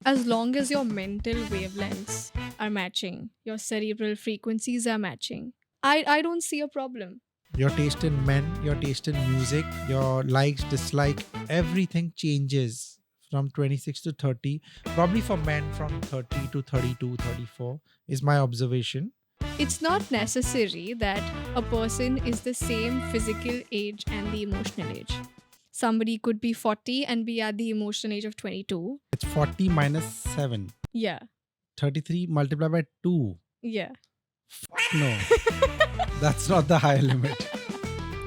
As long as your mental wavelengths are matching, your cerebral frequencies are matching, I don't see a problem. Your taste in men, your taste in music, your likes, dislike, everything changes from 26 to 30. Probably for men from 30 to 32, 34 is my observation. It's not necessary that a person is the same physical age and the emotional age. Somebody could be 40 and be at the emotional age of 22. It's 40 minus 7. Yeah, 33 multiplied by 2. yeah. No, that's not the higher limit.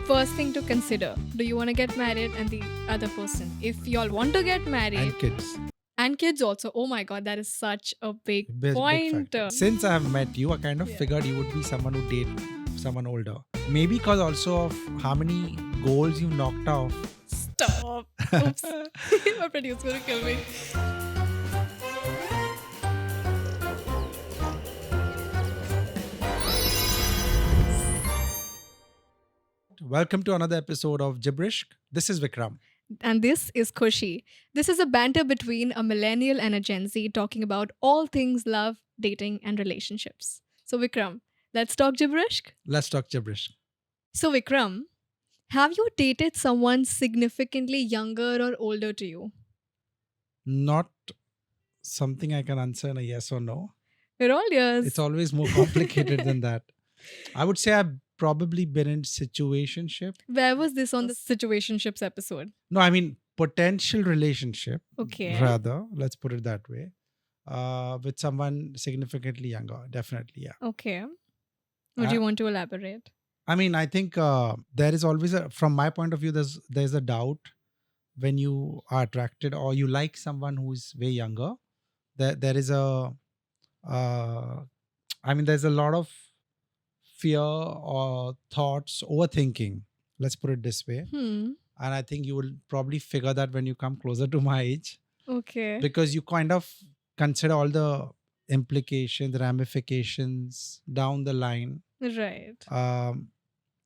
First thing to consider, do you want to get married? And the other person, if y'all want to get married, And kids. and kids also. Oh my god, that is such a big Big point. factor. Since I have met you, I kind of Yeah. figured you would be someone who date someone older. Maybe because also of how many goals you've knocked off. Stop. Oops. My producer's gonna kill me. Welcome to another episode of Gibberish. This is Vikram. And this is Khushi. This is a banter between a millennial and a Gen Z talking about all things love, dating, and relationships. So, Vikram, let's talk gibberish. Let's talk gibberish. So, Vikram, have you dated someone significantly younger or older to you? Not something I can answer in a yes or no. We're all yours. It's always more complicated than that. I would say I've probably been in situationship. Where was this on the situationships episode? No, I mean potential relationship. Okay. Rather, let's put it that way. With someone significantly younger, definitely, yeah. Okay. Would you want to elaborate? I mean, I think there is always from my point of view, there's a doubt when you are attracted or you like someone who is way younger. There is there's a lot of fear or thoughts, overthinking. Let's put it this way. Hmm. And I think you will probably figure that when you come closer to my age, Okay. because you kind of consider all the implications, ramifications down the line. Right.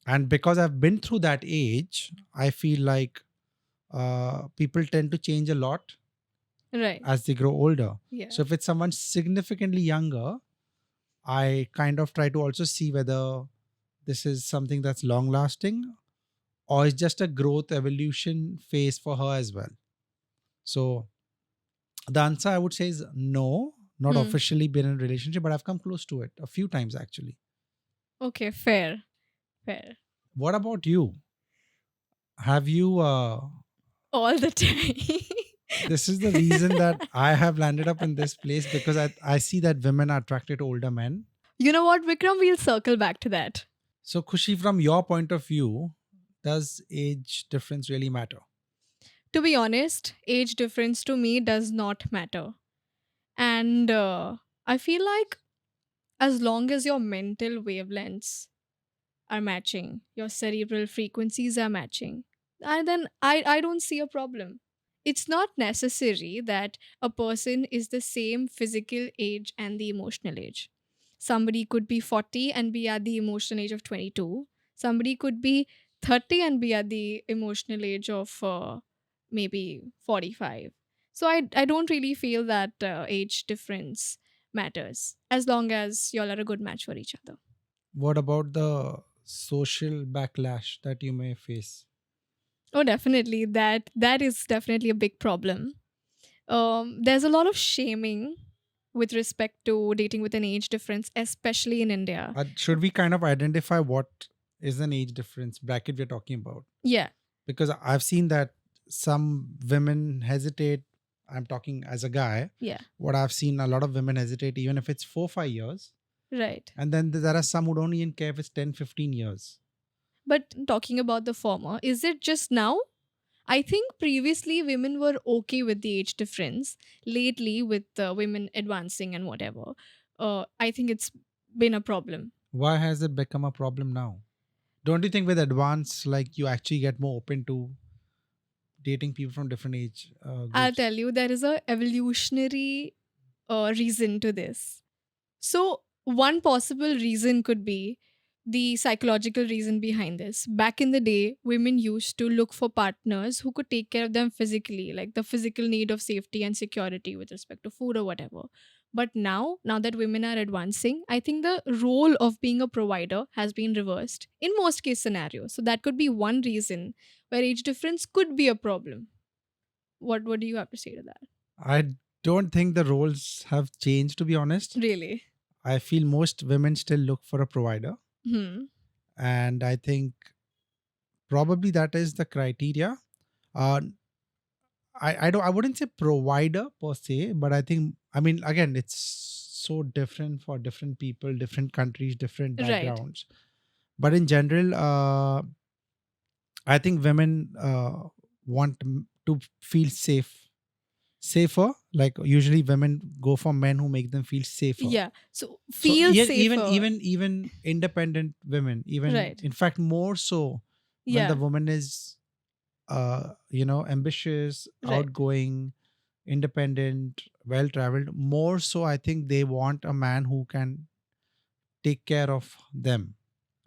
And because I've been through that age, I feel like people tend to change a lot Right. as they grow older. Yeah. So if it's someone significantly younger, I kind of try to also see whether this is something that's long lasting or it's just a growth evolution phase for her as well. So the answer I would say is no, not officially been in a relationship, but I've come close to it a few times actually. Okay, fair. Fair. What about you? Have you All the time. this is the reason that I have landed up in this place, because I see that women are attracted to older men. You know what, Vikram? We'll circle back to that. So Khushi, from your point of view, does age difference really matter? To be honest, age difference to me does not matter. And I feel like as long as your mental wavelengths are matching, your cerebral frequencies are matching, and then I don't see a problem. It's not necessary that a person is the same physical age and the emotional age. Somebody could be 40 and be at the emotional age of 22. Somebody could be 30 and be at the emotional age of maybe 45. So I don't really feel that age difference matters as long as y'all are a good match for each other. What about the social backlash that you may face? Oh, definitely. That is definitely a big problem. There's a lot of shaming with respect to dating with an age difference, especially in India. Should we kind of identify what is an age difference bracket we're talking about? Yeah. Because I've seen that some women hesitate. I'm talking as a guy. Yeah. What I've seen, a lot of women hesitate even if it's 4-5 years. Right. And then there are some who don't even care if it's 10-15 years. But talking about the former, is it just now? I think previously women were okay with the age difference. Lately, with women advancing and whatever, I think it's been a problem. Why has it become a problem now? Don't you think with advance, like you actually get more open to dating people from different age I'll groups? tell you, there is a evolutionary reason to this. So one possible reason could be the psychological reason behind this. Back in the day, women used to look for partners who could take care of them physically, like the physical need of safety and security with respect to food or whatever. But now that women are advancing, I think the role of being a provider has been reversed in most case scenarios. So that could be one reason where age difference could be a problem. What do you have to say to that? I don't think the roles have changed, to be honest. Really? I feel most women still look for a provider. Hmm. And I think probably that is the criteria. Uh, I wouldn't say provider per se, but I think, I mean, again, it's so different for different people, different countries, different Right. backgrounds. But in general, I think women want to feel safer. Like usually, women go for men who make them feel safer. Yeah. So So feel safer. even independent women, even Right. in fact more so when the Yeah. woman is ambitious, Right. outgoing, independent, well traveled. More so, I think they want a man who can take care of them.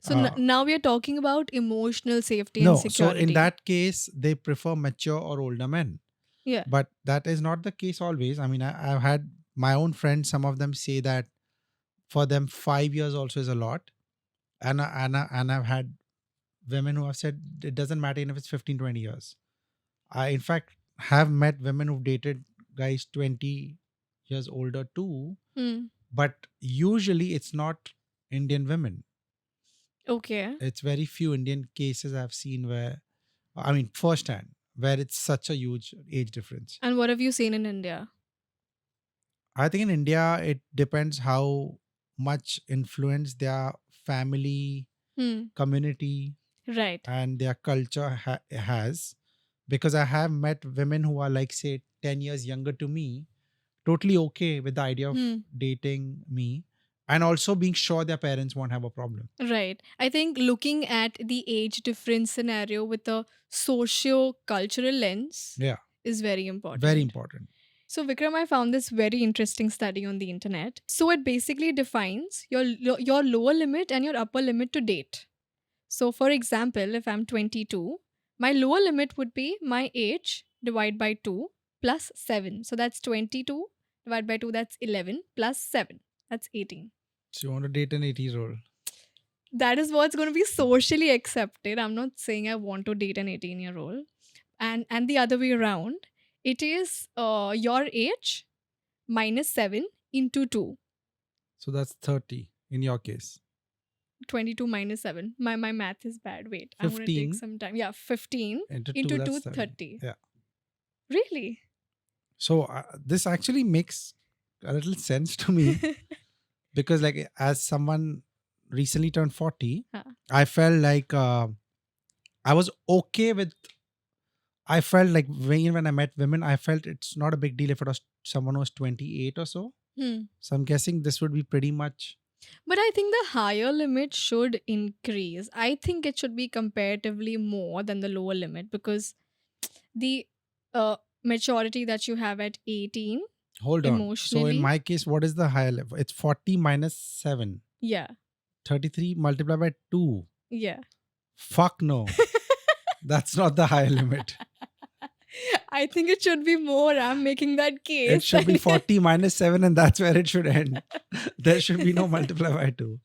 So Uh, now we are talking about emotional safety and no, so in security. that case, they prefer mature or older men. Yeah. But that is not the case always. I mean, I've had my own friends, some of them say that for them, 5 years also is a lot. And I've had women who have said it doesn't matter even if it's 15, 20 years. I, in fact, have met women who've dated guys 20 years older too, Hmm. but usually it's not Indian women. Okay. It's very few Indian cases I've seen where, I mean, firsthand, where it's such a huge age difference. And what have you seen in India? I think in India, it depends how much influence their family, Hmm. community, Right. and their culture has. Because I have met women who are like, say, 10 years younger to me, totally okay with the idea of Hmm. dating me, and also being sure their parents won't have a problem. Right. I think looking at the age difference scenario with a socio-cultural lens Yeah, is very very important. important. So, Vikram, I found this very interesting study on the internet. So, it basically defines your lower limit and your upper limit to date. So, for example, if I'm 22, my lower limit would be my age divided by 2 plus 7. So, that's 22 divided by 2, that's 11 plus 7, that's 18. So you want to date an 80-year-old? That is what's going to be socially accepted. I'm not saying I want to date an 18-year-old. And the other way around, it is your age minus 7 into 2. So that's 30 in your case. 22 minus 7. My math is bad. Wait, I'm going to take 15 some time. Yeah, 15 into 2, into that's 2, 30. 30. Yeah. Really? So this actually makes a little sense to me because, like, as someone recently turned 40, Huh. I felt like I was okay with. I felt like when I met women, I felt it's not a big deal if it was someone who was 28 or so. Hmm. So I'm guessing this would be pretty much. But I think the higher limit should increase. I think it should be comparatively more than the lower limit because the maturity that you have at 18 Hold on. So in emotionally, my case, what is the higher level? It's 40 minus 7. yeah, 33 multiplied by 2. yeah. Fuck no. That's not the higher limit. I think it should be more. I'm making that It case. should be 40 minus 7, and that's where it should end. There should be no multiply by 2.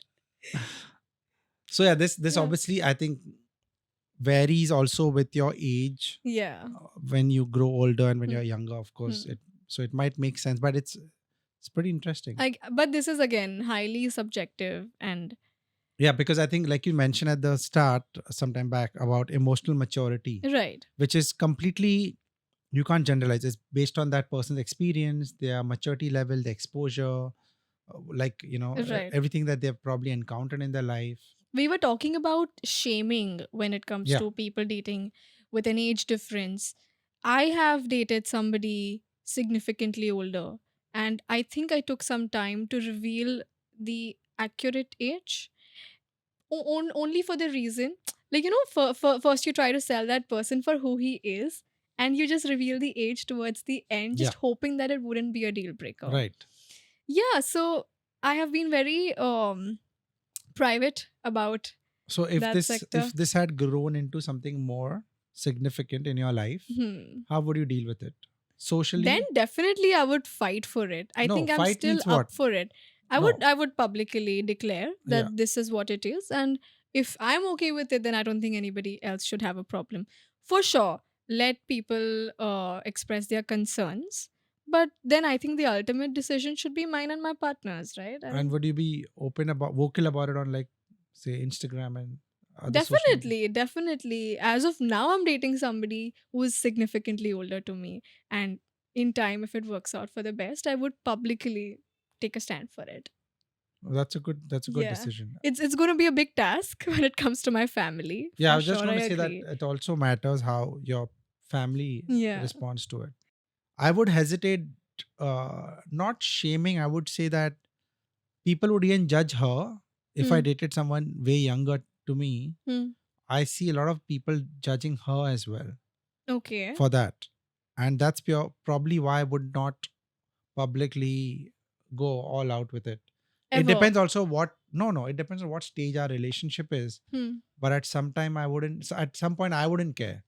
So yeah, this Yeah. obviously I think varies also with your age. Yeah. When you grow older and when Hmm. you're younger, of course, Hmm. it might make sense, but it's pretty interesting. But this is again highly subjective and Yeah, because I think, like you mentioned at the start sometime back about emotional maturity, right. which is completely, you can't generalize. It's based on that person's experience, their maturity level, the exposure, Right. everything that they've probably encountered in their life. We were talking about shaming when it comes Yeah, to people dating with an age difference. I have dated somebody significantly older, and I think I took some time to reveal the accurate age. Only for the reason, like, for first you try to sell that person for who he is, and you just reveal the age towards the end, yeah, just hoping that it wouldn't be a deal breaker. right. Yeah, so I have been very private about So that if sector. this had grown into something more significant in your life, Hmm. how would you deal with it? Then Socially? definitely I would fight for it. I No, think I'm fight still means what? up for it. I would No. I would publicly declare Yeah. that this is what it is, and if I'm okay with it, then I don't think anybody else should have a problem. For sure, let people express their concerns, but then I think the ultimate decision should be mine and my partner's, right? I And think would you be vocal about it on, like, say, Instagram and other social media? definitely, definitely. As of now, I'm dating somebody who is significantly older to me. And in time, if it works out for the best, I would publicly take a stand for it. That's a good Yeah. decision. It's gonna be a big task when it comes to my family. Yeah, I For was just sure, I going to say that agree. it also matters how your family Yeah. responds to it. I would hesitate, not shaming. I would say that people would even judge her if I Hmm. dated someone way younger to me. Hmm. I see a lot of people judging her as well Okay. for that. And that's probably why I would not publicly go all out with it. It Ever. depends also what, no, no, it depends on what stage our relationship is. Hmm. But at some time, I wouldn't, so at some point, I wouldn't care.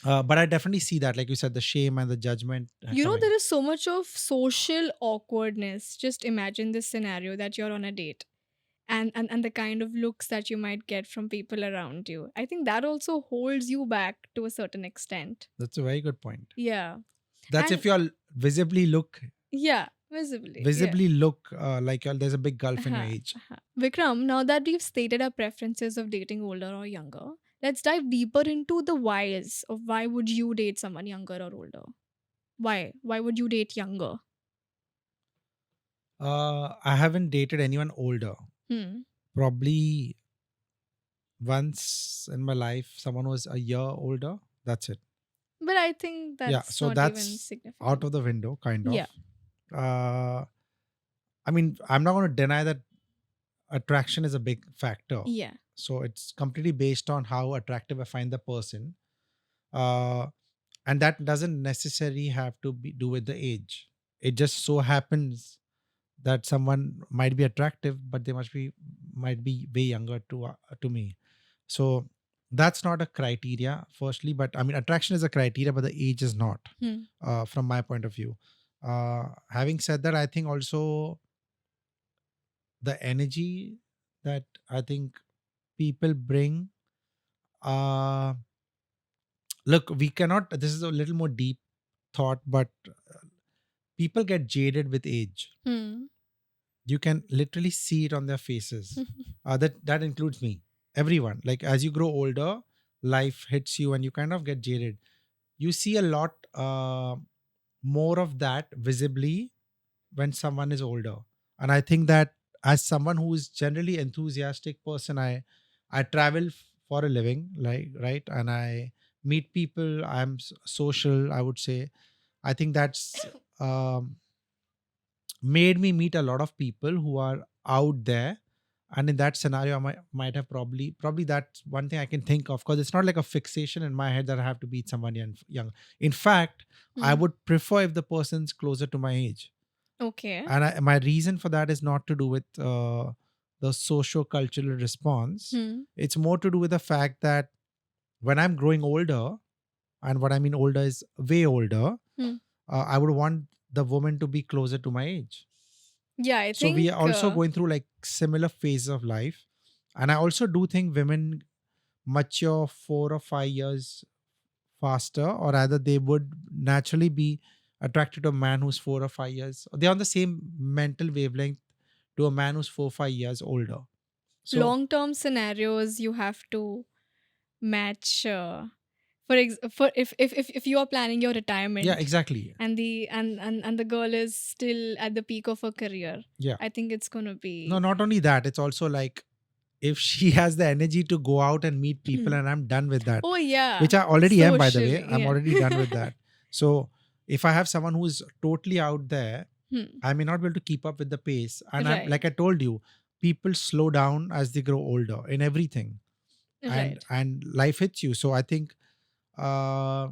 But I definitely see that, like you said, the shame and the judgment You know, coming. there is so much of social awkwardness. Just imagine this scenario that you're on a date and the kind of looks that you might get from people around you. I think that also holds you back to a certain extent. That's a very good point. Yeah. That's if And you all yeah, visibly. Yeah. visibly look like there's a big gulf in your Uh-huh, age. uh-huh. Vikram, now that we've stated our preferences of dating older or younger, let's dive deeper into the whys of why would you date someone younger or older? Why? Why would you date younger? I haven't dated anyone older. Hmm. Probably once in my life, someone was a year older. That's it. But I think Yeah. that's So not even that's out significant. of the window, kind of. Yeah. Uh, I mean, I'm not going to deny that attraction is a big factor. Yeah. So it's completely based on how attractive I find the person. Uh, and that doesn't necessarily have to be do with the age. It just so happens that someone might be attractive, but they might be way younger to me. So that's not a criteria, firstly. But I mean, attraction is a criteria, but the age is not, Hmm. from my point of view. Having said that, I think also the energy that I think people bring. Uh, Look, we cannot. This is a little more deep thought, but people get jaded with age. Hmm. You can literally see it on their faces. That includes me. Everyone. Like, as you grow older, life hits you and you kind of get jaded. You see a lot more of that visibly when someone is older. And I think that as someone who is generally enthusiastic person, I travel for a living, like, right, and I meet people. I'm social, I would say. I think that's made me meet a lot of people who are out there. And in that scenario, I might have probably that's one thing I can think of, because it's not like a fixation in my head that I have to beat someone young. In fact, I Hmm. would prefer if the person's closer to my age. Okay. And my reason for that is not to do with the socio-cultural response. Hmm. It's more to do with the fact that when I'm growing older, and what I mean older is way older, Hmm. I would want the woman to be closer to my age. Yeah, I So we think are also going through like similar phases of life. And I also do think women mature 4 or 5 years faster, or rather they would naturally be attracted to a man who's 4 or 5 years. They're on the same mental wavelength to a man who's 4 or 5 years older. So long term scenarios you have to match for if you are planning your yeah, retirement exactly. and the girl is still at the peak of her career, Yeah. I think it's going to No, be not only that, it's also like if she has the energy to go out and meet people, and I'm done with that, oh yeah, which I already am, by the way. socially, I'm yeah. already done with that. So if I have someone who's totally out there, Hmm. I may not be able to keep up with the pace. And I'm like Right, I told you, people slow down as they grow older in everything, and right. and life hits you. So I think, uh,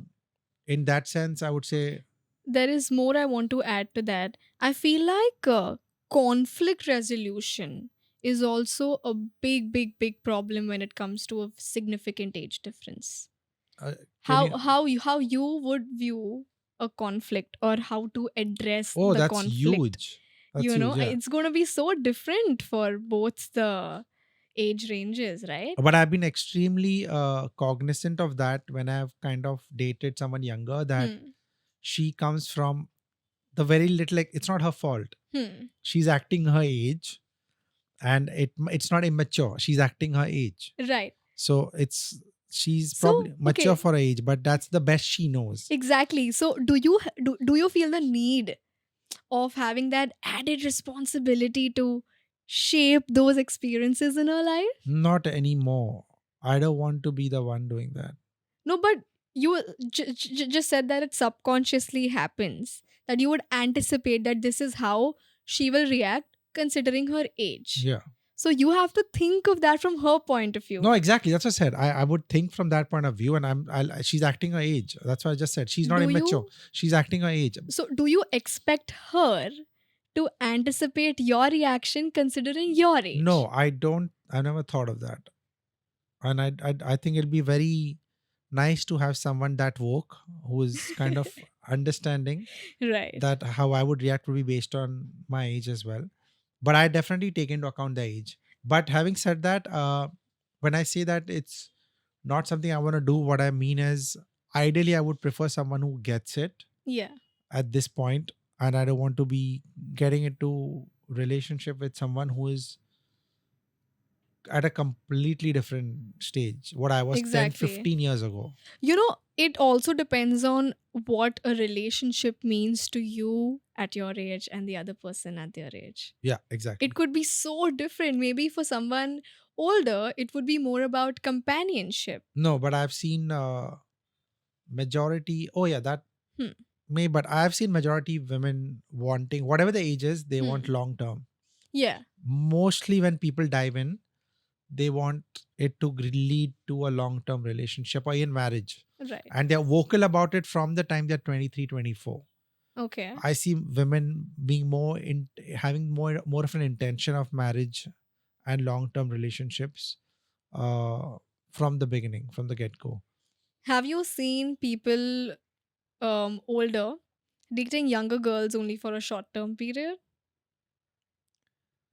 in that sense, I would say, There is more I want to add to that. I feel like conflict resolution is also a big, big, big problem when it comes to a significant age difference. Uh, can you? How you would view a conflict, or how to address Oh, the that's conflict. huge. That's huge. Yeah. It's going to be so different for both the age ranges, right? But I've been extremely cognizant of that when I've kind of dated someone younger, that Hmm. she comes from the very little, like, it's not her fault. Hmm. She's acting her age, and it's not immature. She's acting her age. Right. So she's So, probably mature okay. for her age, but that's the best she knows. Exactly. So, do you feel the need of having that added responsibility to shape those experiences in her life? Not anymore. I don't want to be the one doing that. No, but you just said that it subconsciously happens, that you would anticipate that this is how she will react considering her age. Yeah. So you have to think of that from her point of No, view. exactly. That's what I said. I would think from that point of view, and she's acting her age. That's what I just said. She's not Do immature. you She's acting her age. do you expect her to anticipate your reaction considering your No, age? I don't. I never thought of that, and I think it'll be very nice to have someone that woke, who is kind of understanding Right. that how I would react would be based on my age as well. But I definitely take into account the age. But having said that, when I say that it's not something I want to do, what I mean is, ideally I would prefer someone who gets it Yeah. at this point, and I don't want to be getting into relationship with someone who is at a completely different stage what I was 10, Exactly. 15 years ago. It also depends on what a relationship means to you at your age and the other person at their age. Yeah, It exactly. could be so different. Maybe for someone older, it would be more about companionship. No, but I've seen majority. Oh yeah, that Hmm. may. But I've seen majority women wanting, whatever the age is, they want Hmm. long term. Yeah. Mostly when people dive in, they want it to lead to a long term relationship or even marriage, Right. and they're vocal about it from the time they're 23, 24. Okay. I see women being more in, having more of an intention of marriage and long term relationships uh, from the beginning, from the get go. Have you seen people older dating younger girls only for a short term period?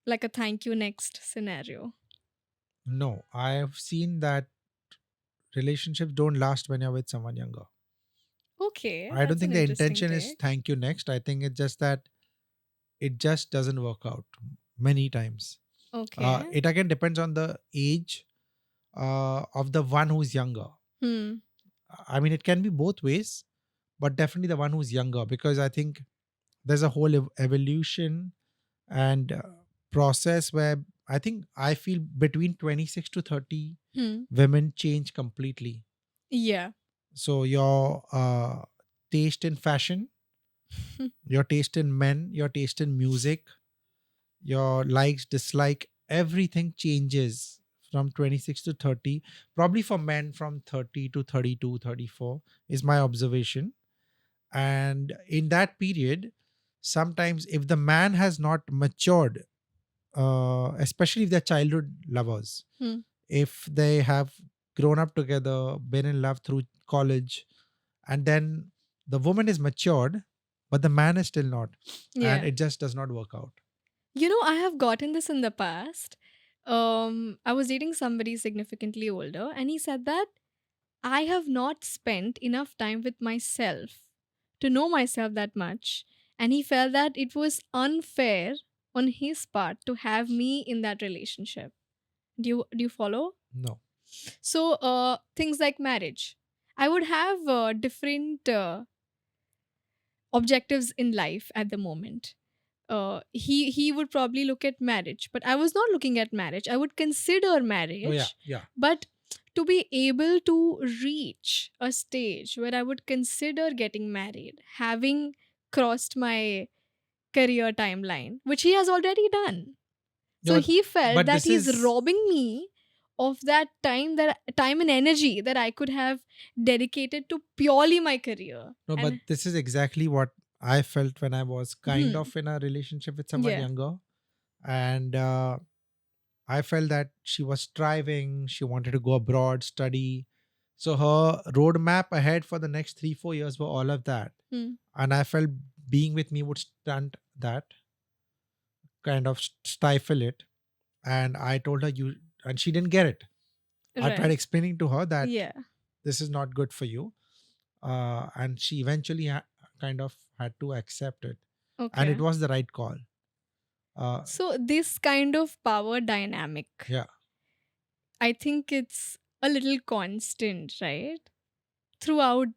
Like a thank you next scenario. No, I've seen that relationships don't last when you're with someone younger. Okay, I don't that's an think the interesting intention is take. thank you next. I think it's just that it just doesn't work out many times. Okay. It again depends on the age of the one who's younger. Hmm. I mean, it can be both ways, but definitely the one who's younger, because I think there's a whole evolution and process where I think I feel between 26 to 30, Hmm. women change completely. Yeah. So your taste in fashion, your taste in men, your taste in music, your likes, dislike, everything changes from 26 to 30. Probably for men from 30 to 32, 34 is my observation. And in that period, sometimes if the man has not matured, especially if they're childhood lovers, Hmm. if they have grown up together, been in love through college, and then the woman is matured, but the man is still not, and Yeah. it just does not work out. I have gotten this in the past. I was dating somebody significantly older, and he said that I have not spent enough time with myself to know myself that much. And he felt that it was unfair on his part to have me in that relationship. Do you follow? No. So things like marriage. I would have different objectives in life at the moment. He would probably look at marriage, but I was not looking at marriage. I would consider Oh yeah, marriage, yeah. but to be able to reach a stage where I would consider getting married, having crossed my career timeline, which he has already done. Yeah, So he felt but that this he's is robbing me of that time and energy that I could have dedicated to purely my career. no, but And this is exactly what I felt when I was kind hmm, of in a relationship with someone yeah, younger, and I felt that she was striving, she wanted to go abroad, study. So her roadmap ahead for the next 3, 4 years were all of that. Hmm. And I felt being with me would stunt that, kind of stifle it. And I told her, you, and she didn't get it. I tried Right. explaining to her that Yeah. this is not good for you. And she eventually kind of had to accept it. And it Okay. was the right call. Uh, So this kind of power dynamic, yeah. I think it's a little constant, right? Throughout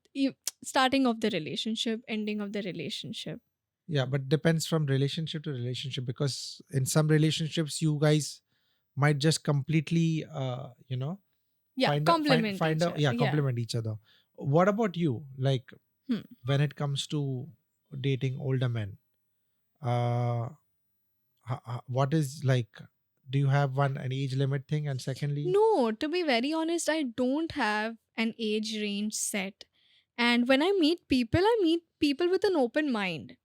starting of the relationship, ending of the relationship. Yeah, but depends from relationship to relationship, because in some relationships you guys might just completely Yeah, complement each other. Yeah. complement each other. What about you? Like, Hmm. when it comes to dating older men, uh what is like, do you have one an age limit thing? And secondly, No, to be very honest, I don't have an age range set. And when I meet people with an open mind.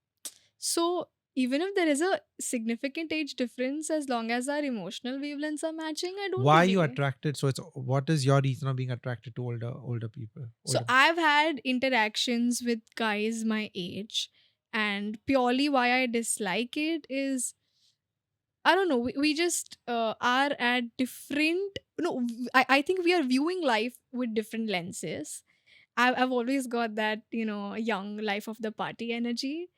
So even if there is a significant age difference, as long as our emotional wavelengths are matching, I don't why are you really. attracted? So it's, what is your reason of being attracted to older people, So older? I've had interactions with guys my age, and purely why I dislike it is I don't know. We just are at different. No, I think we are viewing life with different lenses. I've always got that, young life of the party energy.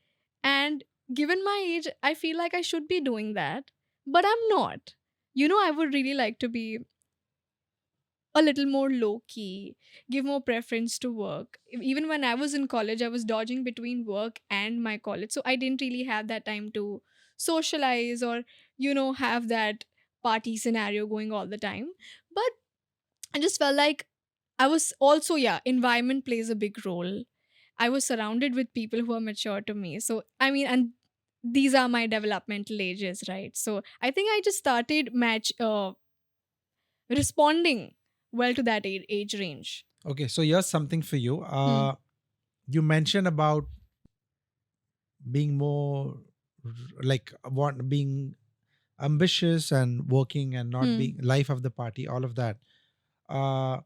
And given my age, I feel like I should be doing that, but I'm not. I would really like to be a little more low key, give more preference to work. Even when I was in college, I was dodging between work and my college. So I didn't really have that time to socialize or, have that party scenario going all the time. But I just felt like I was also, yeah, environment plays a big role. I was surrounded with people who are mature to me. So, I mean, and these are my developmental ages, right? So I think I just started responding well to that age range. Okay, so here's something for you. Hmm. You mentioned about being more like want being ambitious and working and not Hmm. being life of the party, all of that. uh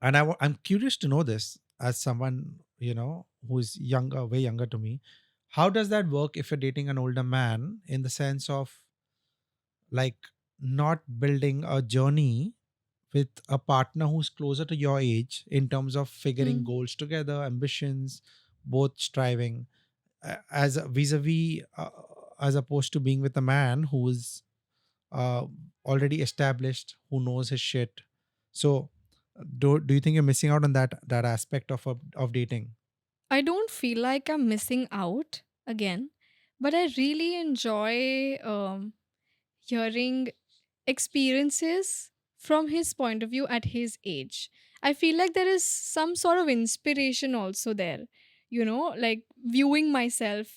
and I'm curious to know this, as someone who's younger, way younger to me. How does that work if you're dating an older man, in the sense of, like, not building a journey with a partner who's closer to your age, in terms of figuring Hmm. goals together, ambitions, both striving, as vis-a-vis, as opposed to being with a man who's uh, already established, who knows his shit. So, do you think you're missing out on that aspect of dating? I don't feel like I'm missing out again, but I really enjoy hearing experiences from his point of view at his age. I feel like there is some sort of inspiration also there, like viewing myself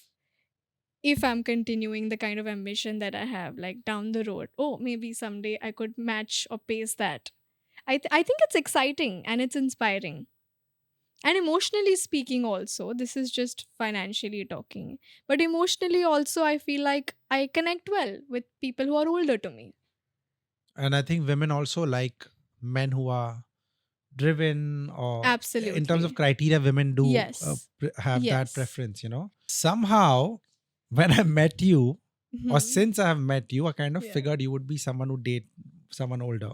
if I'm continuing the kind of ambition that I have, like down the road. Oh, maybe someday I could match or pace that. I think it's exciting and it's inspiring. And emotionally speaking, also, this is just financially talking. But emotionally, also, I feel like I connect well with people who are older to me. And I think women also like men who are driven, or in terms of Absolutely. criteria, women do Yes. have that Yes. preference. Somehow, when I met you, or Mhm. since I have met you, I kind of Yeah. figured you would be someone who date someone older.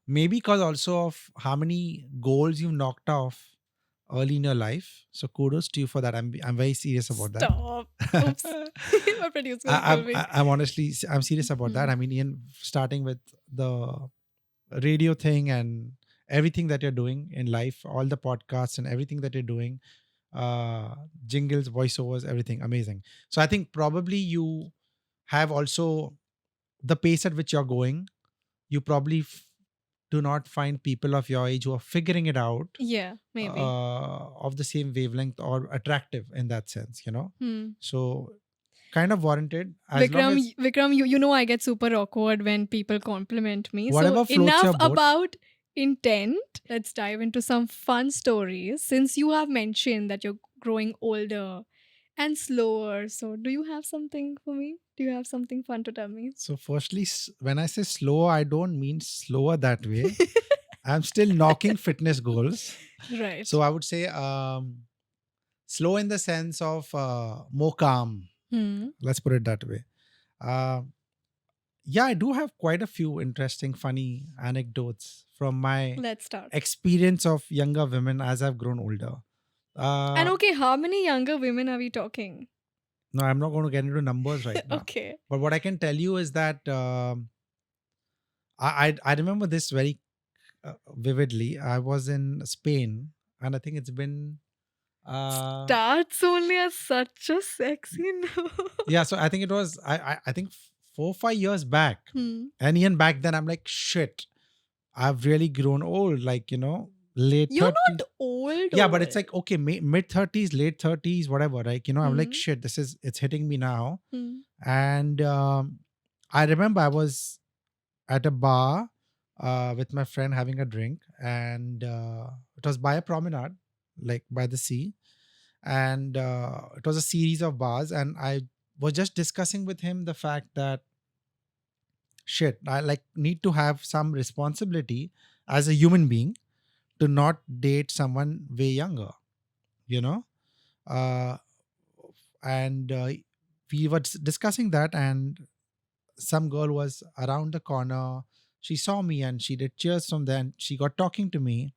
Maybe because also of how many goals you've knocked off early in your life. So kudos to you for that. I'm very serious about that. Stop. Oops. My producer will kill me. I'm honestly, I'm serious about that. Mhm. I mean, in starting with the radio thing and everything that you're doing in life, all the podcasts and everything that you're doing, uh, jingles, voiceovers, everything amazing. So I think probably you have also the pace at which you're going. You probably do not find people of your age who are figuring it out, Yeah, maybe. of the same wavelength or attractive in that sense. Hmm. So kind of warranted, as long Vikram, as Vikram, you know I get super awkward when people compliment me. So whatever floats enough your boat. about intent. Let's dive into some fun stories. Since you have mentioned that you're growing older and slower. So, do you have something for me? Do you have something fun to tell me? So, firstly, when I say slower, I don't mean slower that way. I'm still knocking fitness goals. So, Right. I would say slow in the sense of more calm. Hmm. Let's put it that way. Uh, yeah, I do have quite a few interesting, funny anecdotes from my Let's start. experience of younger women as I've grown older. And Uh, okay, how many younger women are we talking? no, I'm not going to get into numbers right now. Okay. But what I can tell you is that I remember this very vividly. I was in Spain, and I think it's been Starts only as such a sexy no. yeah. So I think it was I think 4 or 5 years back, Hmm. and even back then I'm like shit. I've really grown old, like late You're 30s. not old, Yeah, but it's old. like okay, mid 30s, late 30s, whatever. Like I'm like Hmm. shit. It's hitting me now, Hmm. and I remember I was at a bar with my friend having a drink, and it was by a promenade, like by the sea, and it was a series of bars, and I was just discussing with him the fact that shit, I like need to have some responsibility as a human being to not date someone way younger, you know, uh, and we were discussing that, and some girl was around the corner. She saw me and she did cheers from there. And she got talking to me,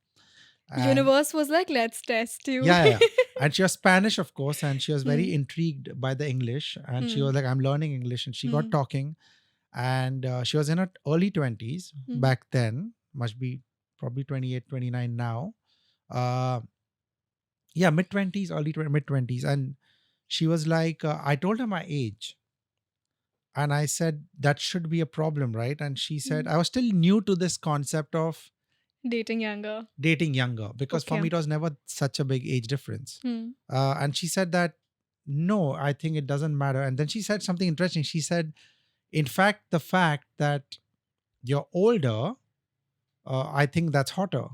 and Universe was like, let's test you. yeah, yeah, yeah. And she was Spanish, of course, and she was very Hmm. intrigued by the English. And she Hmm. was like, "I'm learning English," and she got Hmm. talking. And she was in her early 20s Hmm. back then. Must be probably 28, 29 now. Uh, yeah, mid 20s, mid 20s, and she was like, I told her my age. And I said, that should be a problem, right? And she said, Hmm. I was still new to this concept of Dating younger. dating younger because for Okay. me, it was never such a big age difference. Hmm. And she said that, no, I think it doesn't matter. And then she said something interesting. She said, in fact, the fact that you're older, I think that's hotter.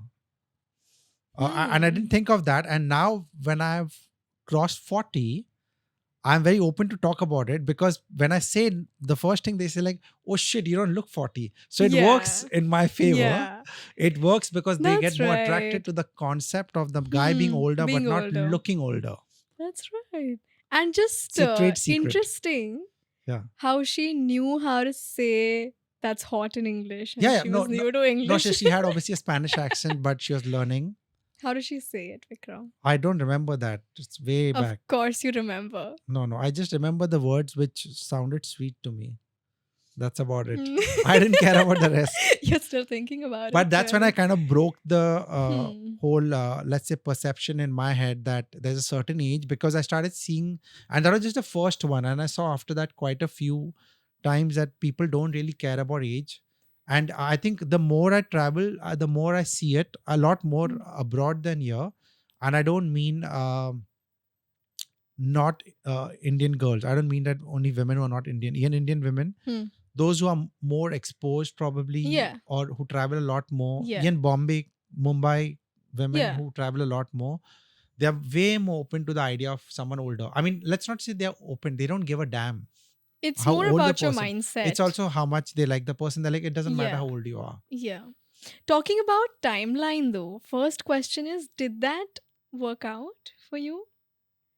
And I didn't Hmm. think of that. And now when I've crossed 40, I'm very open to talk about it because when I say the first thing they say like, oh shit, you don't look 40. So it works Yeah. in my favor. Yeah. It works because they get That's more attracted right. to the concept of the guy being Hmm. older but Being not older. looking older. That's right. And just It's a trade secret. interesting Yeah. how she knew how to say that's hot in English Yeah, and yeah. she No, was no, new to no, English. she had obviously a Spanish accent, but she was learning. How does she say it, Vikram? I don't remember that. It's way Of back. course you remember. No, no. I just remember the words which sounded sweet to me. That's about it. Hmm. I didn't care about the rest. You're still thinking about But it, that's when I right? kind of broke the Hmm. whole, let's say, perception in my head that there's a certain age because I started seeing, and that was just the first one. And I saw after that quite a few times that people don't really care about age. And I think the more I travel, the more I see it a lot more Hmm. abroad than here. And I don't mean not Indian girls. I don't mean that only women who are not Indian, even Indian women, Hmm. those who are more exposed probably Yeah. or who travel a lot more, Yeah. even Bombay, Mumbai women Yeah. who travel a lot more, they are way more open to the idea of someone older. I mean, let's not say they're open, they don't give a damn It's how more old the about your person. It's mindset. also how much they like the person. They're like, it doesn't matter how Yeah. old you are. Yeah. Talking about timeline though, first question is, did that work out for you?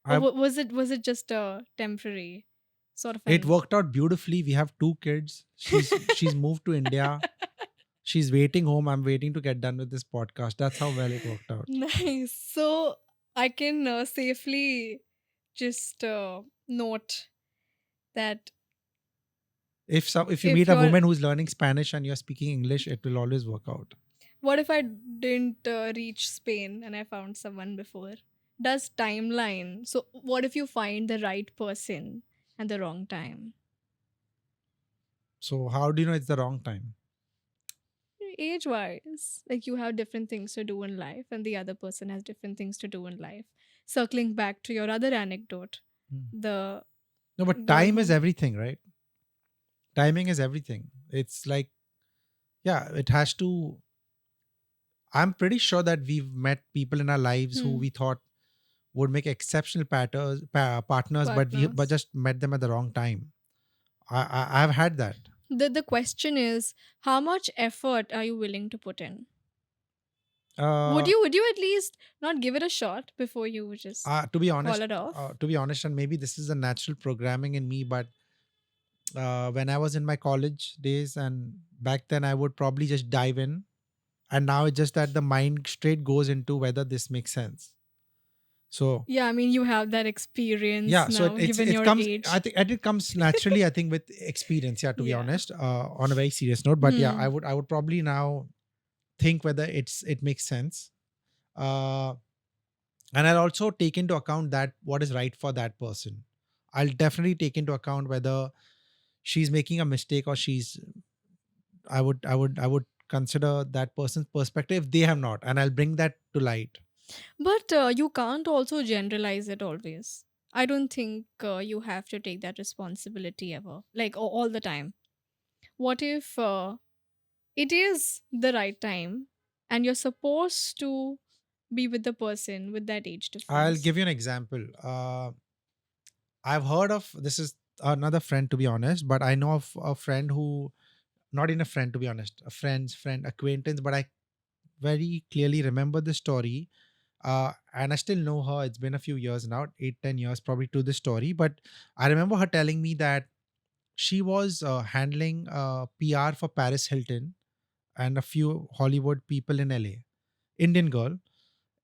Or I was it just a temporary sort of It an worked out beautifully. We have two kids. She's moved to India. She's waiting home. I'm waiting to get done with this podcast. That's how well it worked out. nice. So I can safely just note that If you if meet a you're woman who's learning Spanish and you're speaking English, it will always work out. what if I didn't reach Spain and I found someone before? Does timeline. So what if you find the right person at the wrong time? So how do you know it's the wrong time? Age wise, like you have different things to do in life and the other person has different things to do in life. Circling back to your other anecdote, Hmm. the No, but girl time is who everything, right? Timing is everything. It's like, yeah, it has to. I'm pretty sure that we've met people in our lives who hmm, we thought would make exceptional partners, but Partners. just met them at the wrong time. I've had that. The question is, how much effort are you willing to put in? Uh, Would you at least not give it a shot before you just call it off? to be honest, and maybe this is a natural programming in me, but when I was in my college days and back then, I would probably just dive in, and now it's just that the mind straight goes into whether this makes sense. So Yeah, I mean, you have that experience yeah, so now, given it your comes. I age. think and it comes naturally. I think with experience. Yeah, to be Yeah. honest, on a very serious note, but yeah, Hmm. I would probably now think whether it makes sense. Uh, and I'll also take into account that what is right for that person. I'll definitely take into account whether she's making a mistake or she's. I would consider that person's perspective if they have not, and I'll bring that to light. But you can't also generalize it always. I don't think you have to take that responsibility ever, like all the time. What if it is the right time and you're supposed to be with the person with that age I'll difference? give you an example. I've heard of this is another friend to be honest, but I know of a friend who not in a friend to be honest, a friend's friend acquaintance, but I very clearly remember the story. And I still know her. It's been a few years now, 8, 10 years probably to the story. But I remember her telling me that she was handling PR for Paris Hilton and a few Hollywood people in LA. Indian girl.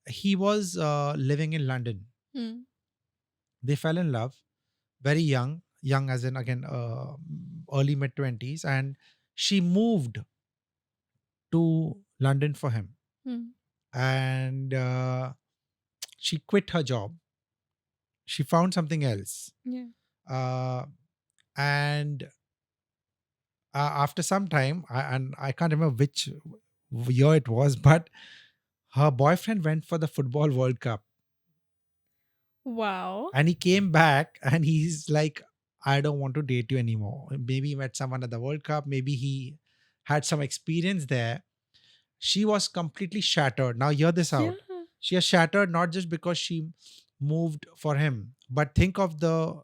He was living in London. Hmm. They fell in love very young, young as in again early mid 20s, and she moved to London for him. Hmm. And she quit her job. She found something else. Yeah. Uh, and after some time, and I can't remember which year it was, but her boyfriend went for the football World Cup, Wow. and he came back and he's like, I don't want to date you anymore. Maybe he met someone at the World Cup. Maybe he had some experience there. She was completely shattered. Now, hear this Yeah. out. She is shattered not just because she moved for him, but think of the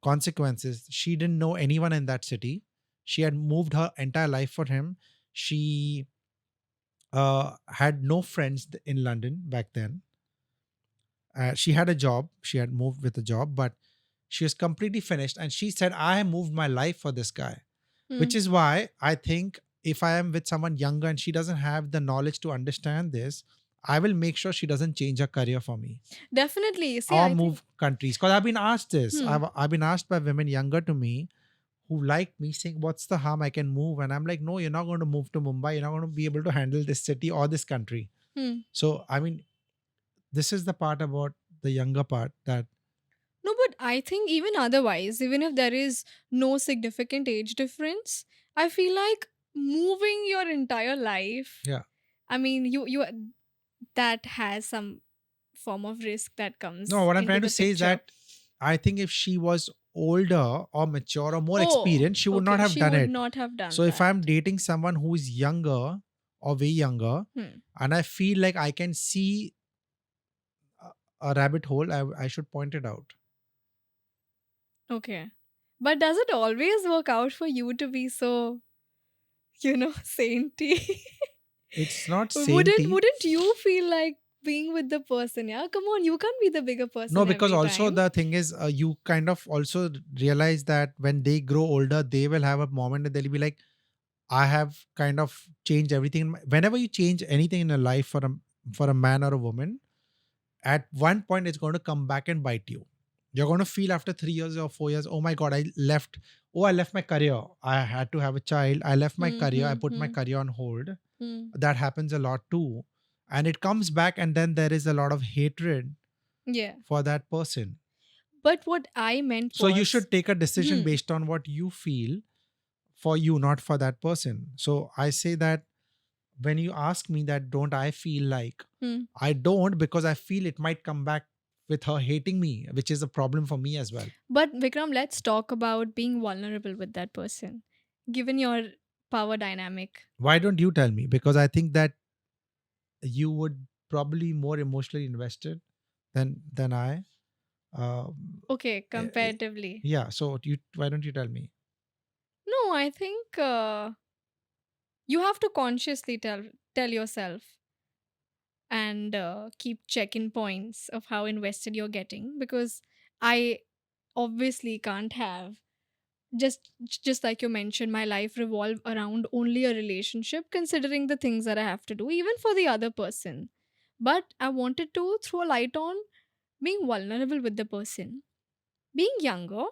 consequences. She didn't know anyone in that city. She had moved her entire life for him. She had no friends in London back then. She had a job. She had moved with a job, but she was completely finished. And she said, I have moved my life for this guy, which Hmm. is why I think if I am with someone younger and she doesn't have the knowledge to understand this, I will make sure she doesn't change her career for me Definitely. See, or I think. move countries. Because I've been asked this. Hmm. I've been asked by women younger to me who like me saying, what's the harm? I can move. And I'm like, no, you're not going to move to Mumbai. You're not going to be able to handle this city or this country. Hmm. So, I mean, this is the part about the younger part that, No, but I think even otherwise, even if there is no significant age difference, I feel like moving your entire life. yeah. I mean, you that has some form of risk that No, comes what I'm into trying to the say is picture. that I think if she was older or mature or more Oh, experienced, she would not okay. have She done would it. not have So done if that. I'm dating someone who is younger or way younger, Hmm. and I feel like I can see a rabbit hole, I should point it out. Okay. But does it always work out for you to be so, saintly? It's not wouldn't saintly. wouldn't you feel like being with the person? Yeah, come on, you can't be the bigger No, person because every also time. the thing is, you kind of also realize that when they grow older, they will have a moment and they'll be like, I have kind of changed everything. Whenever you change anything in your life for a man or a woman, at one point it's going to come back and bite you. You're going to feel after 3 years or 4 years, oh my God, I left my career. I had to have a child. I left my Hmm, career. I hmm, put my hmm, career on hold. hmm. That happens a lot too. And it comes back, and then there is a lot of hatred Yeah. for that person. But what I meant So you was, should take a decision hmm, based on what you feel for you, not for that person. So I say that when you ask me that, don't I feel like hmm. I don't, because I feel it might come back with her hating me, which is a problem for me as well. But Vikram, let's talk about being vulnerable with that person, given your power dynamic. Why don't you tell me? Because I think that you would probably be more emotionally invested than I. Um, Okay, eh, eh, comparatively. yeah. So why don't you tell me? No, I think you have to consciously tell yourself and keep check-in points of how invested you're getting, because I obviously can't have just like you mentioned my life revolve around only a relationship, considering the things that I have to do even for the other person. But I wanted to throw a light on being vulnerable with the person. Being younger,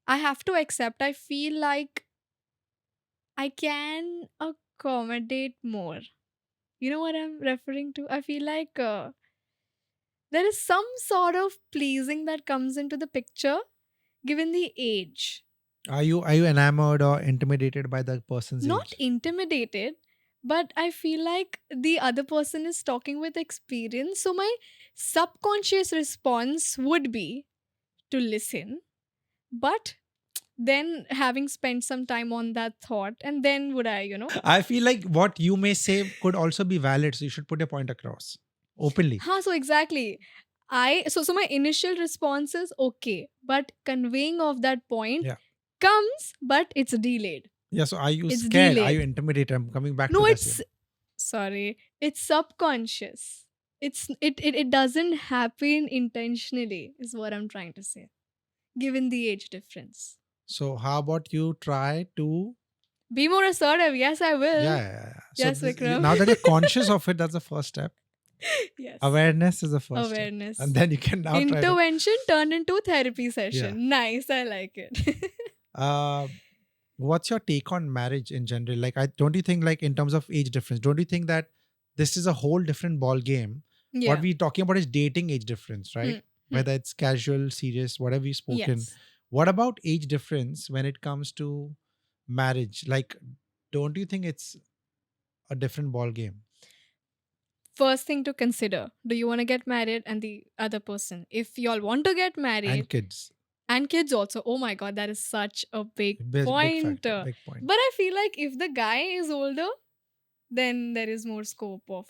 I have to accept, I feel like I can accommodate more. You know what I'm referring to? I feel like there is some sort of pleasing that comes into the picture given the age. Are you enamored or intimidated by the person's Not age? intimidated, but I feel like the other person is talking with experience. So my subconscious response would be to listen. But then having spent some time on that thought, and then would I. I feel like what you may say could also be valid, so you should put your point across openly. So exactly. So my initial response is okay, but conveying of that point Yeah. comes, but it's delayed. Yeah. So are you It's scared? Are you delayed. intimidated? I'm coming back to No, the it's same. sorry. It's subconscious. It doesn't happen intentionally, is what I'm trying to say. Given the age difference. So how about you try to? Be more assertive. Yes, I Yeah, will. yeah, yeah. So Yes, Vikram. now that you're conscious of it, that's the first step. Yes. Awareness is the first step, and Awareness. then you can now try to. Intervention turned into therapy Yeah. session. Nice. I like it. Uh, what's your take on marriage in general? Like, I don't you think, like, in terms of age difference, don't you think that this is a whole different ball game? What Yeah. we're talking about is dating age difference, right? Hmm. Hmm. Whether it's casual, serious, whatever you've spoken. Yes. What about age difference when it comes to marriage? Like, don't you think it's a different ball game? First thing to consider, do you want to get married? And the other person, if y'all want to get And married, kids, and kids also. Oh my god, that is such a big big point. factor, big point. But I feel like if the guy is older, then there is more scope of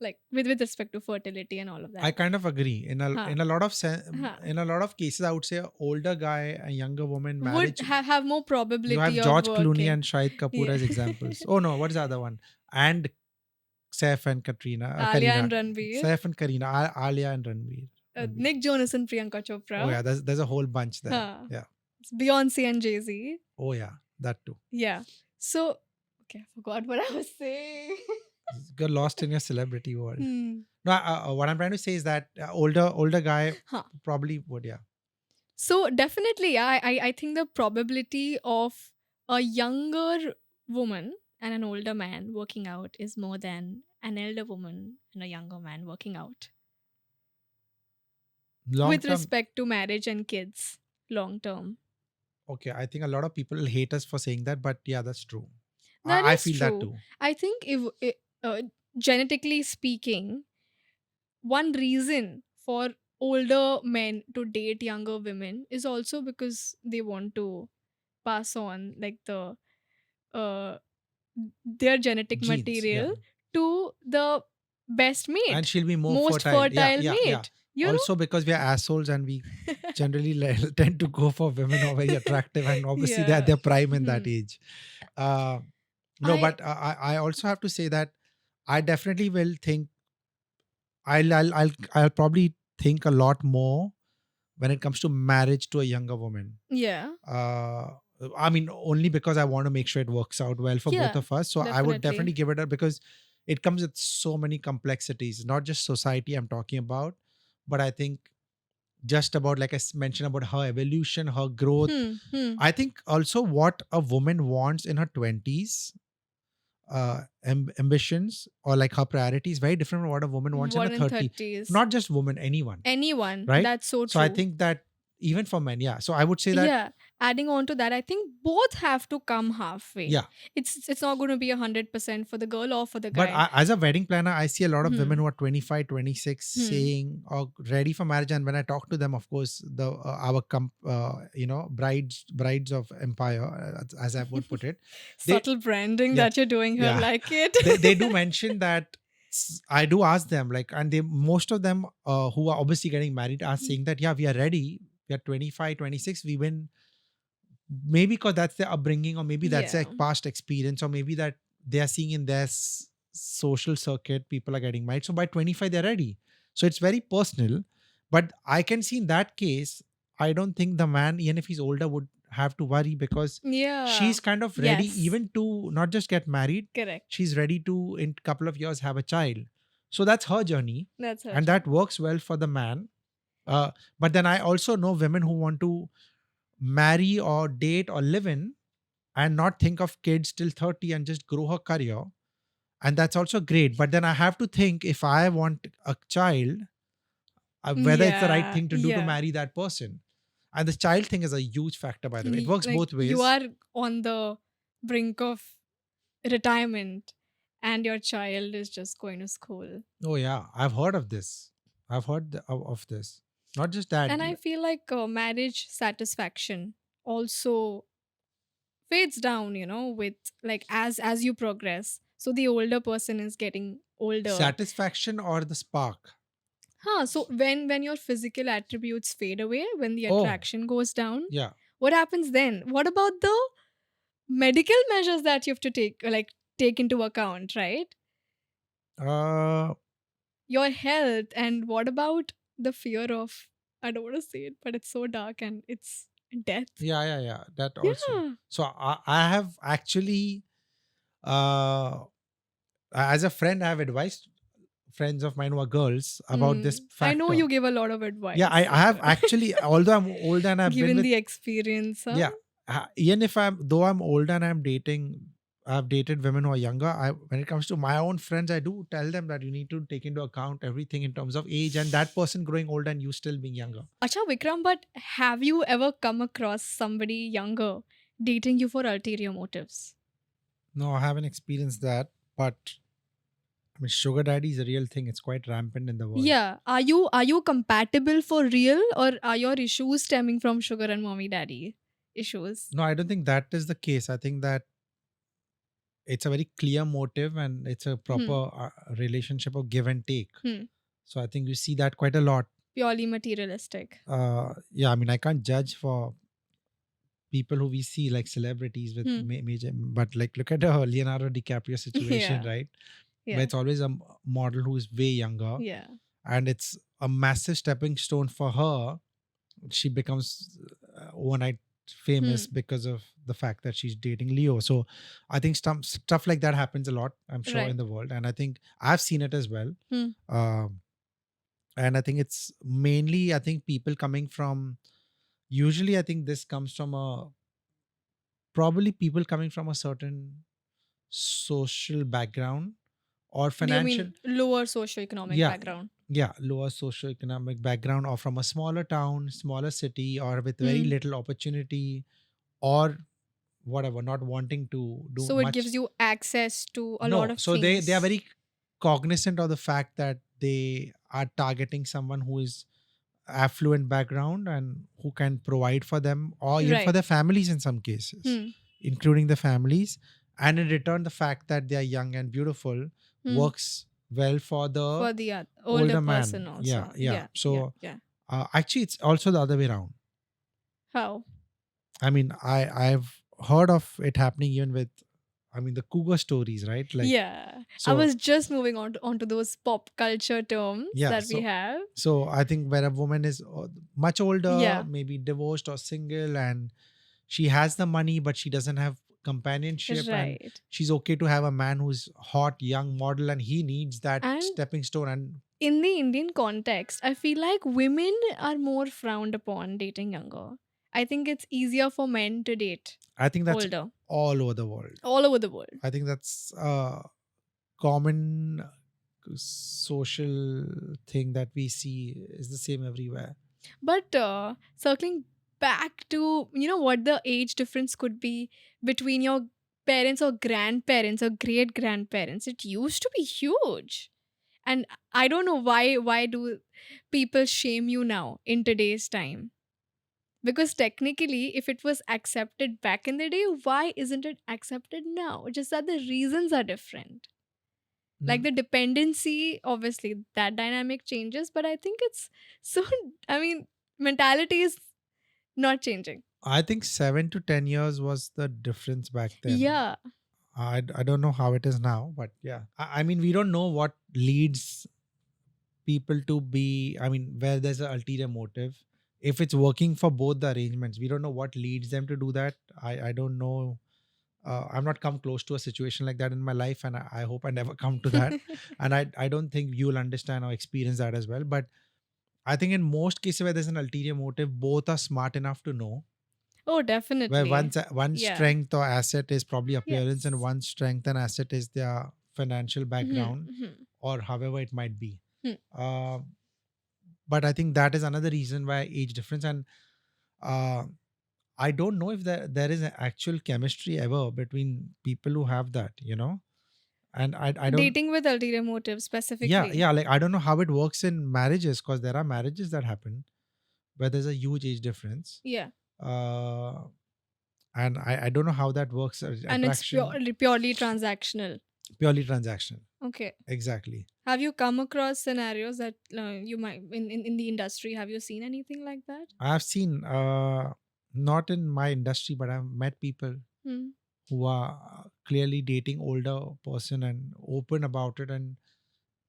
like with respect to fertility and all of I that. kind of agree. Huh. In a lot of Huh. in a lot of cases, I would say a older guy and younger woman Would marriage. have more You probability have of George Clooney working. and Shahid Kapoor Yeah. as examples. Oh no, what is the other one? And Saif and Alia and Karina. Ranveer, Saif and Karina, Alia and Ranveer. Nick Jonas and Priyanka Oh Chopra. yeah, there's a whole bunch there. Huh. Yeah. It's Beyonce and Jay-Z. Oh yeah, that too. Yeah. So okay, I forgot what I was saying. You're lost in your celebrity world. Hmm. No, what I'm trying to say is that older guy Huh. probably would. Yeah. So definitely, yeah, I think the probability of a younger woman and an older man working out is more than an elder woman and a younger man working out Long with term. respect to marriage and kids long term. Okay, I think a lot of people hate us for saying that, but yeah, that's true. That I is feel that true. too. I think if genetically speaking, one reason for older men to date younger women is also because they want to pass on like uh their genetic Genes, yeah. material to the best And mate, she'll be more most fertile. Yeah, fertile yeah, yeah. mate, you Also because we are assholes and we know? generally tend to go for women who are very attractive and obviously they're at Yeah. their prime in that Hmm. age. Uh, no, I but I also have to say that I definitely will think I'll probably think a lot more when it comes to marriage to a younger woman. Yeah. Uh, I mean, only because I want to make sure it works out well for both Yeah, of us. So I would definitely definitely. give it a because it comes with so many complexities, not just society I'm talking about, but I think just about like mentioned about her evolution, her growth. Hmm. Hmm. I think also what a woman wants in her 20s, ambitions or like her priorities, very different from what a woman wants in her One in 30. 30s. Not just woman, anyone, Anyone. right? That's so So I true. think that even for men, yeah. So I would say that, Yeah. Adding on to that, I think both have to come halfway. yeah. It's not going to be 100% for the girl or for the But guy. as a wedding planner, I see a lot of women Hmm. who are 25, 26 Hmm. saying or ready for marriage. And when I talk to them, of course, the our brides of empire, as I would put it, they Subtle branding yeah that you're doing here, yeah like it. they do mention that I do ask them, like, and they, most of them who are obviously getting married are saying that, yeah, we are ready. We are 25, 26. We win, maybe because that's their upbringing, or maybe that's their Yeah. past experience, or maybe that they are seeing in their social circuit people are getting married, so by 25 they're ready. So it's very personal. But I can see in that case, I don't think the man, even if he's older, would have to worry, because Yeah. she's kind of ready Yes. even to not just get married, Correct. she's ready to in couple of years have a child. So that's her journey, That's her and that journey. works well for the man. But then I also know women who want to marry or date or live in and not think of kids till 30 and just grow her career. And that's also great. But then I have to think, if I want a child, whether it's the right Yeah. thing to do to Yeah. marry that person. And the child thing is a huge factor, by the way. It works Like both you ways. are on the brink of retirement and your child is just going to school. Oh, yeah. I've heard of this. I've heard of this. Not just that. And I feel like marriage satisfaction also fades down, with like as you progress. So the older person is getting older. Satisfaction or the spark? So when your physical attributes fade away, when the Oh, attraction goes down, yeah. what happens then? What about the medical measures that you have to take into account, right? Uh, Your health, and what about the fear of, I don't want to say it, but it's so dark, and it's death. yeah, yeah, yeah. That also. Yeah. So I have actually, uh, as a friend, I have advised friends of mine who are girls about this I know factor. you give a lot of Yeah, advice, I have actually, although I'm older and I've been given with, the experience, huh? yeah, even if though I'm older and I've dated women who are younger. When it comes to my own friends, I do tell them that you need to take into account everything in terms of age and that person growing older and you still being younger. Acha Vikram, but have you ever come across somebody younger dating you for ulterior motives? No, I haven't experienced that, but I mean, sugar daddy is a real thing. It's quite rampant in the world. Yeah. Are you compatible for real, or are your issues stemming from sugar and mommy daddy issues? No, I don't think that is the case. I think that it's a very clear motive and it's a Hmm. proper relationship of give and take. Hmm. So I think you see that quite a lot. Purely materialistic. Yeah, I mean, I can't judge for people who we see like celebrities with Hmm. major, but like look at the Leonardo DiCaprio situation, Yeah. right? Where Yeah. it's always a model who is way younger, Yeah. and it's a massive stepping stone for her. She becomes overnight famous Hmm. because of the fact that she's dating Leo. So I think stuff like that happens a lot, I'm sure, in Right. the world, and I think I've seen it as well. Hmm. Um, and I think it's mainly, I think, people coming from, usually I think this comes from a, probably people coming from a certain social background or You financial, mean lower socioeconomic yeah, background? yeah, lower socioeconomic background, or from a smaller town, smaller city, or with very Hmm. little opportunity, or whatever, not wanting to do So it much. gives you access to a lot No, of so they are things. very cognizant of the fact that they are targeting someone who is affluent background and who can provide for them or even for Right. their families in some cases, Hmm. including the families. And in return, the fact that they are young and beautiful Hmm. works well for the For the older older person man. Yeah, also. yeah. Yeah. Yeah. So Yeah. actually, it's also the other way around. How? I mean, I've heard of it happening even with, I mean, the cougar stories, right? Like, Yeah. I so was just moving onto those pop culture terms yeah, that we have. so I think where a woman is much older, Yeah. maybe divorced or single, and she has the money, but she doesn't have companionship, and Right. she's okay to have a man who's hot, young model, and he needs that And stepping stone. And in the Indian context, I feel like women are more frowned upon dating younger. I think it's easier for men to date I think that's older all over the world. all over the world. I think that's a common social thing that we see is the same everywhere. But circling back to, what the age difference could be between your parents or grandparents or great grandparents, it used to be huge. And I don't know why do people shame you now in today's time? Because technically, if it was accepted back in the day, why isn't it accepted now? Just that the reasons are different. Like Mm, the dependency, obviously that dynamic changes, but I think it's so I mean, mentality is not changing. I think 7 to 10 years was the difference back then. Yeah. I don't know how it is now, but yeah. I mean, we don't know what leads people to be, I mean, where there's an ulterior motive. If it's working for both the arrangements, we don't know what leads them to do that. I don't know. I'm not come close to a situation like that in my life, and I hope I never come to that. And I don't think you'll understand or experience that as well. But I think in most cases where there's an ulterior motive, both are smart enough to know Oh, where definitely. one Yeah. strength or asset is probably appearance, and Yes. one strength and asset is their financial Mhm, background, mhm, or however it might be. hmm. Uh, but I think that is another reason why age difference. And uh, I don't know if there is an actual chemistry ever between people who have that, and I don't. Dating with ulterior motive Yeah, specifically. yeah, like I don't know how it works in marriages, because there are marriages that happen where there's a huge age difference. Yeah. uh and I don't know how that works. And it's Attraction, purely transactional. purely transactional. Okay. Exactly. Have you come across scenarios that you might in the industry? Have you seen anything like that? I've seen, not in my industry, but I've met people Hmm. who are clearly dating older person and open about it and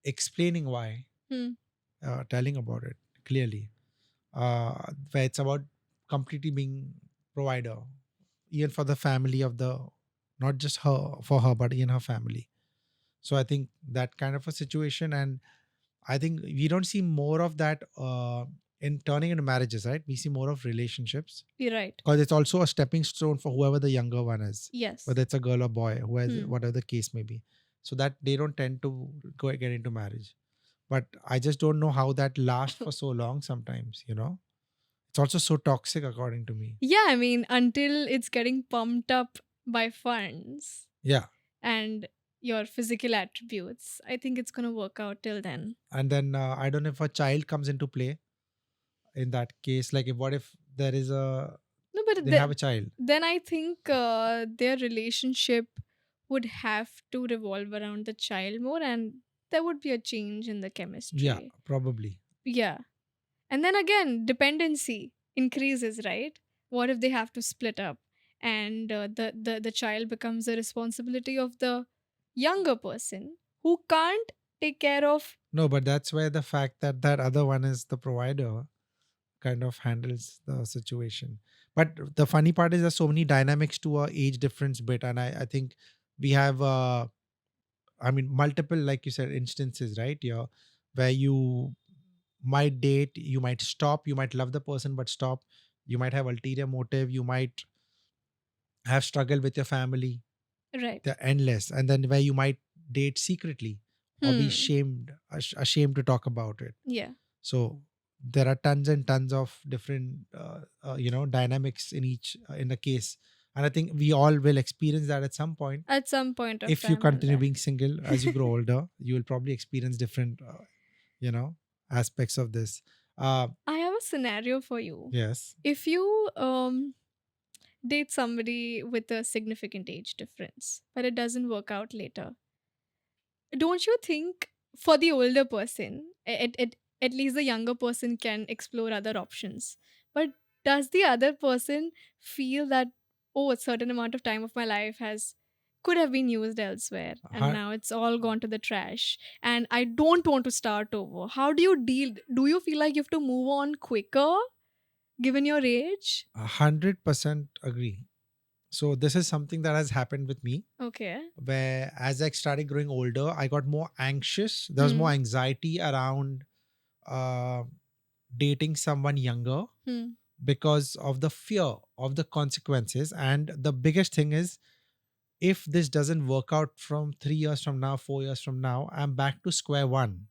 explaining why, Hmm. telling about it clearly, where it's about completely being provider, even for the family of the, not just her, for her, but in her family. So I think that kind of a situation. And I think we don't see more of that in turning into marriages, right? We see more of relationships, You're right. because it's also a stepping stone for whoever the younger one is, Yes. whether it's a girl or boy, who has Hmm. whatever the case may be. So that they don't tend to get into marriage. But I just don't know how that lasts for so long sometimes. It's also so toxic, according to me. Yeah, I mean, until it's getting pumped up by funds Yeah. and your physical attributes, I think it's gonna work out till then. And then I don't know if a child comes into play in that case. Like, if what if there is a, No, but they have a child? then I think their relationship would have to revolve around the child more, and there would be a change in the Yeah, chemistry. probably. Yeah. And then again, dependency increases, right? What if they have to split up and the child becomes the responsibility of the younger person who can't take care of. No, but that's where the fact that that other one is the provider kind of handles the situation. But the funny part is there's so many dynamics to a age difference bit, and I think we have, I mean, multiple, like you said, instances, right? Yeah, where you might date, you might stop, you might love the person but stop, you might have ulterior motive, you might have struggle with your family. Right. They're endless. And then where you might date secretly or be Hmm. ashamed to talk about it. Yeah. So there are tons and tons of different, dynamics in each, in a case. And I think we all will experience that at some point. At some point of If you time in continue life. being single as you grow older, you will probably experience different, you know, aspects of this. Uh, I have a scenario for you. yes. If you date somebody with a significant age difference, but it doesn't work out later, don't you think for the older person, at least the younger person can explore other options? But does the other person feel that, oh, a certain amount of time of my life has could have been used elsewhere and Hu- now it's all gone to the trash and I don't want to start over? How do you deal? Do you feel like you have to move on quicker given your age? 100% agree. So this is something that has happened with me, Okay. where as I started growing older, I got more anxious. There was more Hmm. anxiety around uh, dating someone younger, Hmm. because of the fear of the consequences. And the biggest thing is, if this doesn't work out from 3 years from now, 4 years from now, I'm back to square one.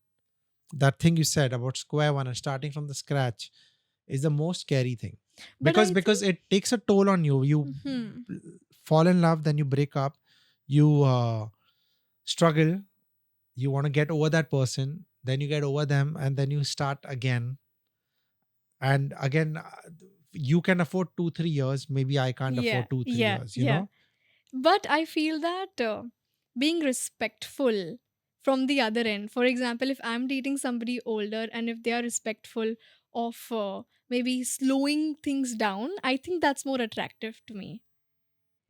That thing you said about square one and starting from the scratch is the most scary thing, But because I think. it takes a toll on you. You Hmm. fall in love, then you break up, you struggle, you want to get over that person, then you get over them, and then you start again and again. You can afford 2 3 years, maybe I can't Yeah. afford two three Yeah. years you Yeah. know But I feel that being respectful from the other end. For example, if I'm dating somebody older and if they are respectful of maybe slowing things down, I think that's more attractive to me.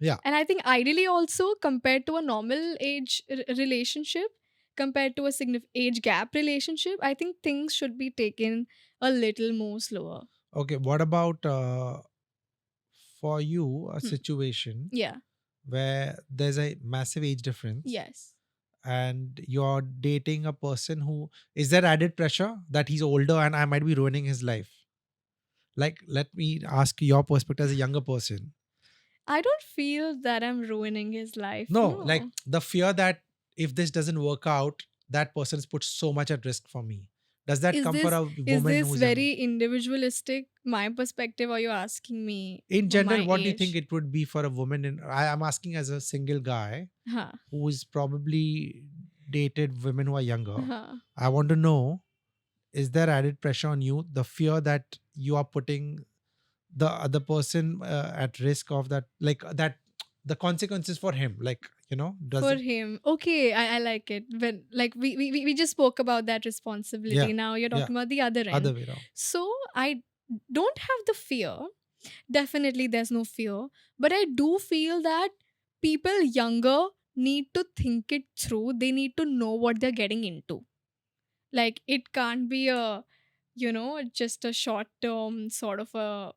Yeah. And I think ideally also compared to a normal age relationship, compared to a age gap relationship, I think things should be taken a little more slower. Okay. What about for you a Hmm. situation Yeah. where there's a massive age difference Yes. and you're dating a person who is there added pressure that he's older and I might be ruining his life? Like, let me ask your perspective as a younger person. I don't feel that I'm ruining his life. No, like No. the fear that if this doesn't work out, that person's put so much at risk for me. Does that Is come for this a is woman this who's younger? very individualistic my perspective, or you're asking me In general, my what do you think age? it would be for a woman? I'm asking as a single guy Huh. who is probably dated women who are younger. Huh. I want to know, is there added pressure on you? The fear that you are putting the other person at risk of that, like that, the consequences for him, like, does For it? him. Okay, I like it. When like we just spoke about that Yeah, responsibility. Now you're yeah, talking about the other other end. way around. So I don't have the fear. Definitely there's no fear. But I do feel that people younger need to think it through. They need to know what they're getting into. Like it can't be a, just a short term sort of a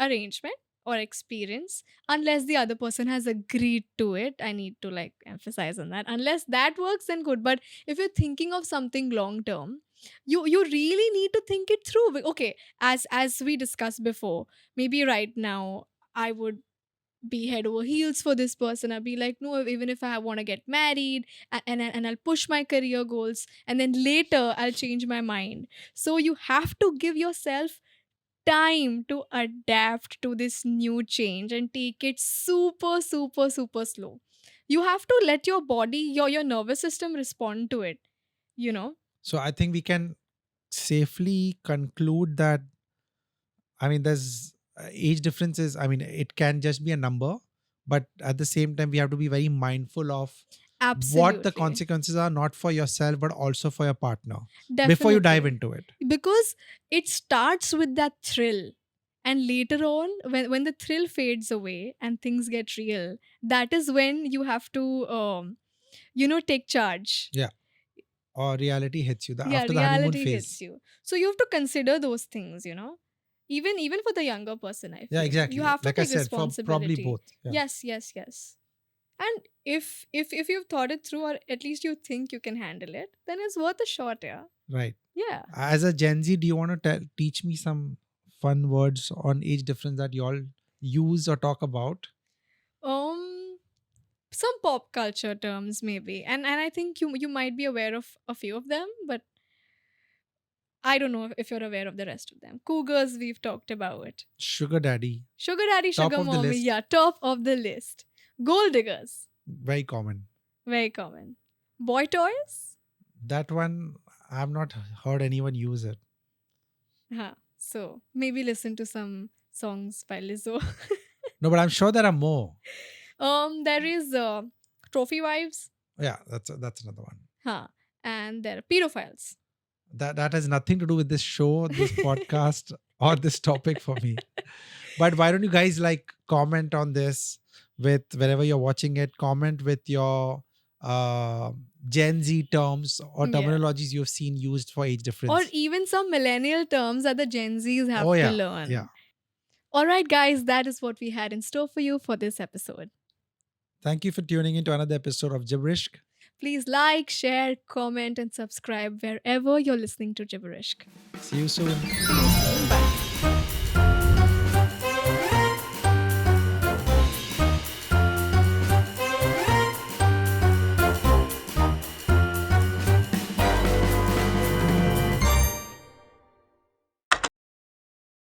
arrangement or experience, unless the other person has agreed to it. I need to like emphasize on that. Unless that works, then good. But if you're thinking of something long term, you really need to think it through. Okay, as we discussed before, maybe right now I would be head over heels for this person. I'll be like, no, even if I want to get married, and I'll push my career goals, and then later I'll change my mind. So you have to give yourself time to adapt to this new change and take it super super super slow. You have to let your body, your nervous system respond to it, you know So I think we can safely conclude that, I mean, there's age differences. I mean, it can just be a number, but at the same time, we have to be very mindful of what the Absolutely. consequences are, not for yourself, but also for your partner before you dive Definitely. into it. Because it starts with that thrill, and later on, when the thrill fades away and things get real, that is when you have to take charge. Yeah. Or reality hits you Yeah, after the honeymoon reality hits phase. you, so you have to consider those things, even for the younger person. I Yeah, feel you exactly. have to Like I take said, for probably responsibility. both. Yeah. Yes, yes, yes. And if you've thought it through, or at least you think you can handle it, then it's worth a shot. Yeah. Right. Yeah. As a Gen Z, do you want to teach me some fun words on age difference that you all use or talk about? um some pop culture terms maybe, and I think you might be aware of a few of them, but I don't know if you're aware of the rest of them. Cougars, we've talked about. Sugar daddy, Sugar daddy, top sugar of the mommy, list, yeah, top of the list. Gold diggers, very common. very common. Boy toys. That one, I've not heard anyone use it. Huh. So maybe listen to some songs by Lizzo. No, but I'm sure there are more. There is trophy wives. Yeah, that's another one. Huh. And there are pedophiles. That has nothing to do with this show, this podcast, or this topic for me. But why don't you guys like comment on this with wherever you're watching it? Comment with your uh, Gen Z terms or Yeah. terminologies you've seen used for age Or difference. even some millennial terms that the Gen Zs Oh have to yeah, yeah. learn. All right, guys, that is what we had in store for you for this episode. Thank you for tuning into another episode of Gibberish. Please like, share, comment, and subscribe wherever you're listening to Gibberish. See you soon. See you soon. Bye.